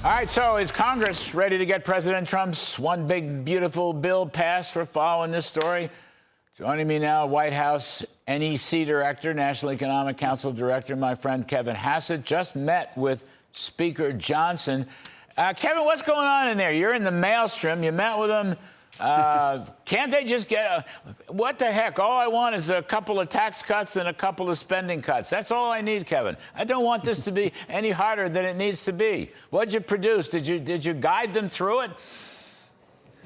All right, so is Congress ready to get President Trump's one big, beautiful bill passed? For following this story. Joining me now, White House NEC Director, National Economic Council Director, my friend Kevin Hassett, just met with Speaker Johnson. Kevin, what's going on in there? You're in the maelstrom. You met with him. Can't they just get what the heck? All I want is a couple of tax cuts and a couple of spending cuts. That's all I need, Kevin. I don't want this to be any harder than it needs to be. What'd you produce? Did you guide them through it?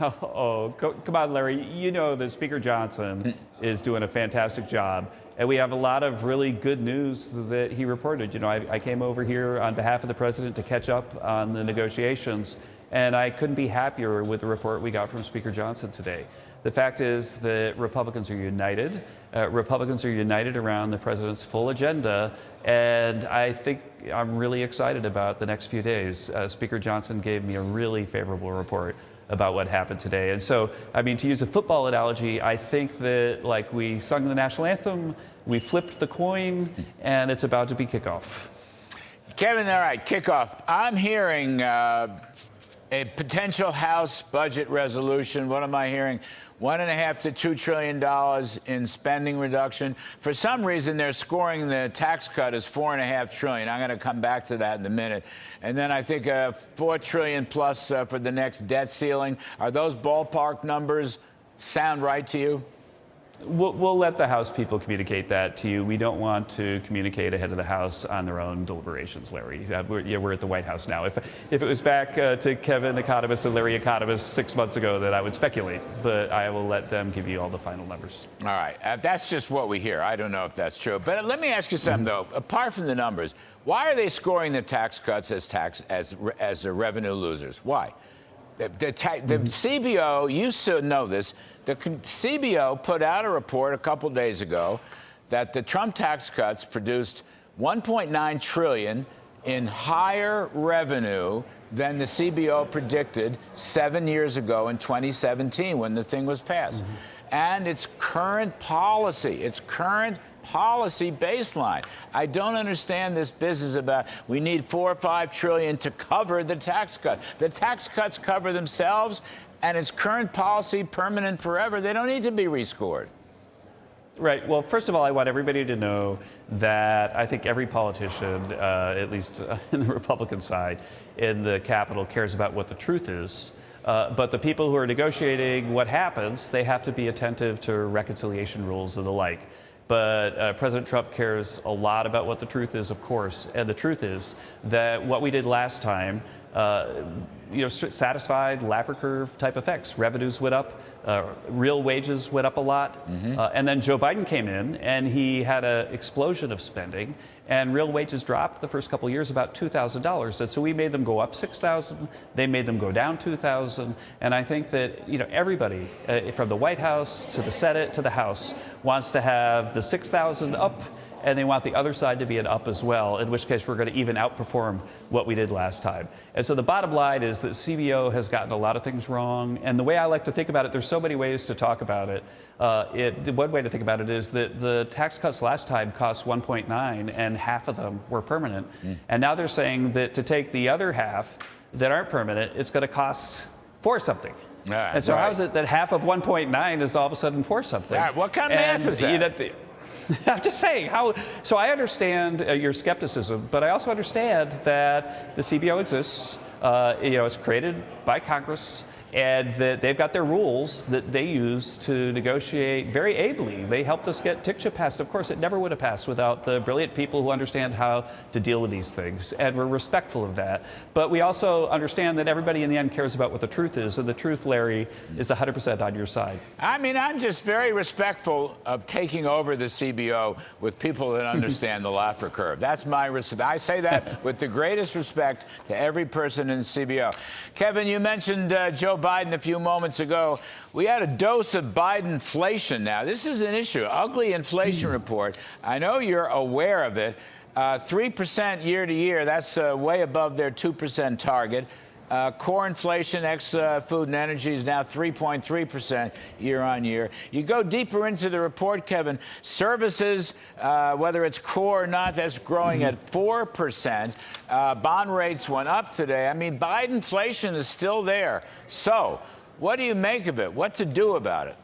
Come on, Larry. You know that Speaker Johnson is doing a fantastic job. And we have a lot of really good news that he reported. You know, I came over here on behalf of the president to catch up on the negotiations. And I couldn't be happier with the report we got from Speaker Johnson today. The fact is that Republicans are united. Republicans are united around the president's full agenda. And I think I'm really excited about the next few days. Speaker Johnson gave me a really favorable report about what happened today. And so, I mean, to use a football analogy, I think that like we sung the national anthem, we flipped the coin, and it's about to be kickoff. Kevin, all right, kickoff. I'm hearing a potential House budget resolution. What am I hearing? $1.5 to $2 trillion in spending reduction. For some reason, they're scoring the tax cut as $4.5 trillion. I'm going to come back to that in a minute. And then I think $4 trillion plus for the next debt ceiling. Are those ballpark numbers sound right to you? We'll let the House people communicate that to you. We don't want to communicate ahead of the House on their own deliberations, Larry. We're at the White House now. If it was back to Kevin Economist and Larry Economist 6 months ago, then I would speculate. But I will let them give you all the final numbers. All right. That's just what we hear. I don't know if that's true. But let me ask you something, though. Apart from the numbers, why are they scoring the tax cuts as the revenue losers? Why? The CBO, you should know this. The CBO put out a report a couple days ago that the Trump tax cuts produced $1.9 trillion in higher revenue than the CBO predicted 7 years ago in 2017 when the thing was passed. And it's current policy. Baseline. I don't understand this business about we need $4 or $5 trillion to cover the tax cut. The tax cuts cover themselves, and it's current policy, permanent forever. They don't need to be rescored. Right. Well, first of all, I want everybody to know that I think every politician, at least in the Republican side, in the Capitol, cares about what the truth is. But the people who are negotiating what happens, they have to be attentive to reconciliation rules and the like. But President Trump cares a lot about what the truth is, of course. And the truth is that what we did last time, satisfied Laffer curve type effects. Revenues went up, real wages went up a lot. And then Joe Biden came in and he had an explosion of spending, and real wages dropped the first couple of years about $2,000. And so we made them go up $6,000. They made them go down $2,000. And I think that everybody from the White House to the Senate to the House wants to have the $6,000 up, and they want the other side to be an up as well, in which case we're going to even outperform what we did last time. And so the bottom line is that CBO has gotten a lot of things wrong. And the way I like to think about it, there's so many ways to talk about it. One way to think about it is that the tax cuts last time cost 1.9, and half of them were permanent. And now they're saying that to take the other half that aren't permanent, it's going to cost 4 something. And so how is it that half of 1.9 is all of a sudden 4 something? What kind of math is that? I'm just saying how. So I understand your skepticism, but I also understand that the CBO exists. It's created by Congress, and that they've got their rules that they use to negotiate very ably. They helped us get TICTA passed. Of course, it never would have passed without the brilliant people who understand how to deal with these things, and we're respectful of that. But we also understand that everybody in the end cares about what the truth is, and the truth, Larry, is 100% on your side. I mean, I'm just very respectful of taking over the CBO with people that understand the Laffer curve. That's my respect. I say that with the greatest respect to every person in the CBO. Kevin, you mentioned Joe Biden a few moments ago. We had a dose of Bidenflation now. This is an issue, ugly inflation report. I know you're aware of it. 3% year to year, that's way above their 2% target. Core inflation, ex-food and energy, is now 3.3% year on year. You go deeper into the report, Kevin, services, whether it's core or not, that's growing at 4%. Bond rates went up today. I mean, Bidenflation is still there. So what do you make of it? What to do about it?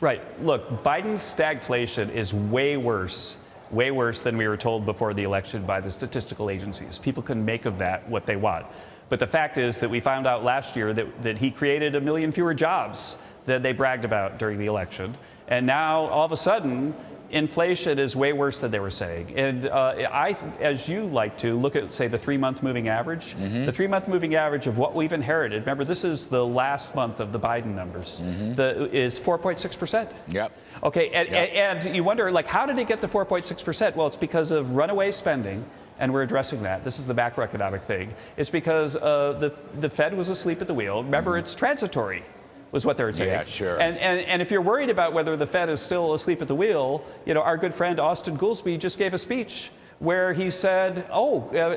Right. Look, Biden's stagflation is way worse than we were told before the election by the statistical agencies. People can make of that what they want. But the fact is that we found out last year that he created 1 million fewer jobs than they bragged about during the election. And now, all of a sudden, inflation is way worse than they were saying. And as you like to, look at, say, the 3-month moving average. The 3-month moving average of what we've inherited, remember, this is the last month of the Biden numbers, is 4.6%. Yep. Okay, and you wonder, like, how did it get to 4.6%? Well, it's because of runaway spending, and we're addressing that. This is the macroeconomic thing. It's because the Fed was asleep at the wheel. Remember, it's transitory, was what they were saying. Yeah, sure. And if you're worried about whether the Fed is still asleep at the wheel, you know, our good friend Austin Goolsbee just gave a speech where he said,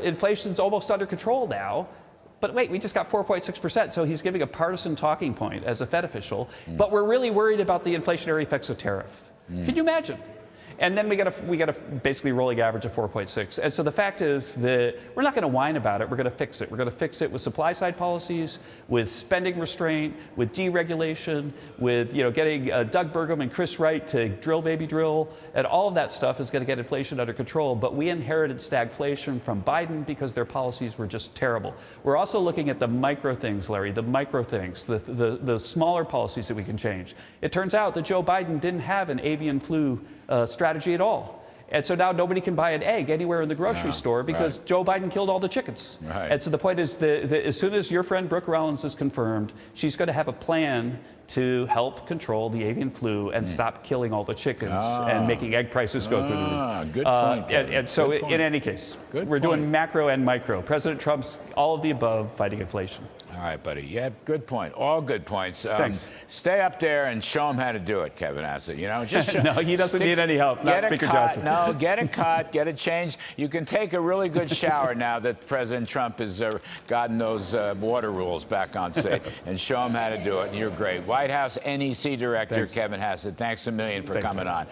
inflation's almost under control now. But wait, we just got 4.6%. So he's giving a partisan talking point as a Fed official. But we're really worried about the inflationary effects of tariff. Can you imagine? And then we got a basically rolling average of 4.6. And so the fact is that we're not going to whine about it. We're going to fix it. We're going to fix it with supply side policies, with spending restraint, with deregulation, with getting Doug Burgum and Chris Wright to drill baby drill, and all of that stuff is going to get inflation under control. But we inherited stagflation from Biden because their policies were just terrible. We're also looking at the micro things, Larry, the micro things, the smaller policies that we can change. It turns out that Joe Biden didn't have an avian flu strategy at all. And so now nobody can buy an egg anywhere in the grocery store because Joe Biden killed all the chickens. And so the point is that as soon as your friend Brooke Rollins is confirmed, she's going to have a plan to help control the avian flu and stop killing all the chickens and making egg prices go through the roof. Good point. And so in any case, we're doing macro and micro. President Trump's all of the above fighting inflation. All right, buddy. Yeah, good point. All good points. Thanks. Stay up there and show him how to do it, Kevin Hassett. Just no, he doesn't need any help. Not Speaker Johnson. No, get a cut, get a change. You can take a really good shower now that President Trump has gotten those water rules back on state, and show him how to do it. And you're great. White House NEC Director Kevin Hassett, thanks a million for coming on.